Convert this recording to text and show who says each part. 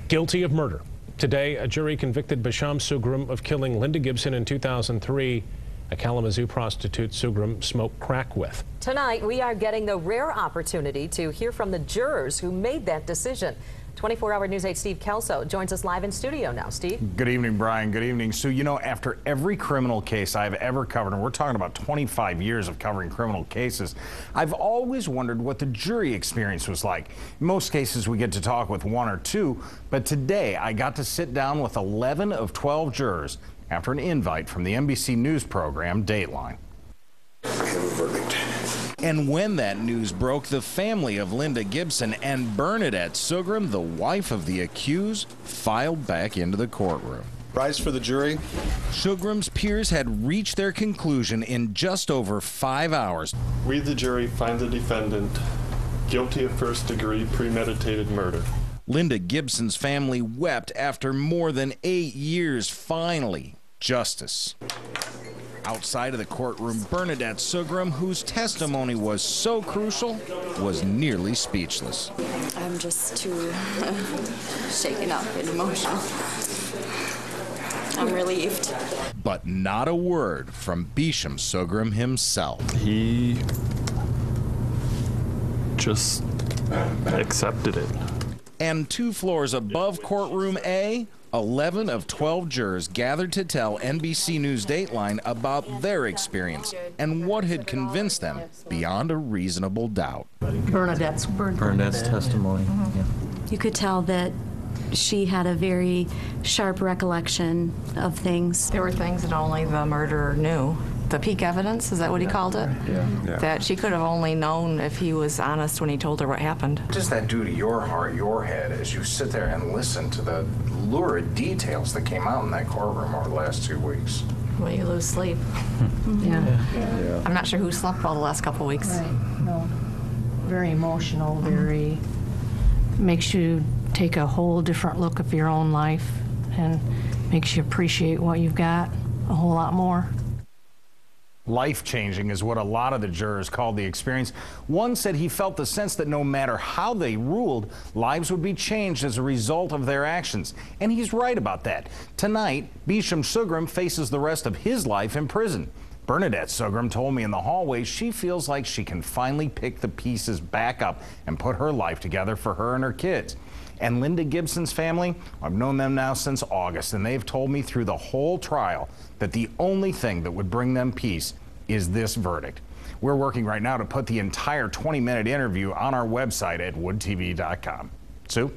Speaker 1: Guilty of murder. Today, a jury convicted Sugrim of killing Linda Gibson in 2003, a Kalamazoo prostitute Sugrim smoked crack with.
Speaker 2: Tonight, we are getting the rare opportunity to hear from the jurors who made that decision. 24-hour News 8 Steve Kzoo joins us live in studio now. Steve?
Speaker 3: Good evening, Brian. Good evening, Sue. You know, after every criminal case I've ever covered, and we're talking about 25 years of covering criminal cases, I've always wondered what the jury experience was like. In most cases, we get to talk with one or two, but today I got to sit down with 11 of 12 jurors after an invite from the NBC News program Dateline.
Speaker 4: I have a verdict.
Speaker 3: And when that news broke, the family of Linda Gibson and Bernadette Sugrim, the wife of the accused, filed back into the courtroom.
Speaker 4: Rise for the jury.
Speaker 3: Sugrim's peers had reached their conclusion in just over 5 hours.
Speaker 5: We, the jury, find the defendant guilty of first-degree premeditated murder.
Speaker 3: Linda Gibson's family wept after more than 8 years. Finally, justice. Outside of the courtroom, Bernadette Sugrim, whose testimony was so crucial, was nearly speechless.
Speaker 6: I'm just too shaken up and emotional. I'm relieved.
Speaker 3: But not a word from Sugrim himself.
Speaker 5: He just accepted it.
Speaker 3: And 2 floors above courtroom A, 11 of 12 jurors gathered to tell NBC News Dateline about their experience and what had convinced them beyond a reasonable doubt.
Speaker 7: Bernadette's
Speaker 8: testimony.
Speaker 7: Mm-hmm.
Speaker 8: Yeah.
Speaker 9: You could tell that she had a very sharp recollection of things.
Speaker 7: There were things that only the murderer knew. The peak evidence, is that what he called it?
Speaker 8: Yeah.
Speaker 7: That she could have only known if he was honest when he told her what happened.
Speaker 3: What does that do to your heart, your head, as you sit there and listen to the lurid details that came out in that courtroom over the last 2 weeks?
Speaker 7: Well, you lose sleep.
Speaker 8: Yeah.
Speaker 7: I'm not sure who slept well the last couple of weeks.
Speaker 10: Right, no. Very emotional, very, makes you take a whole different look of your own life and makes you appreciate what you've got a whole lot more.
Speaker 3: Life-changing is what a lot of the jurors called the experience. One said he felt the sense that no matter how they ruled, lives would be changed as a result of their actions. And he's right about that. Tonight, Sugrim faces the rest of his life in prison. Bernadette Sugrim told me in the hallway she feels like she can finally pick the pieces back up and put her life together for her and her kids. And Linda Gibson's family, I've known them now since August, and they've told me through the whole trial that the only thing that would bring them peace is this verdict. We're working right now to put the entire 20-minute interview on our website at woodtv.com. Sue?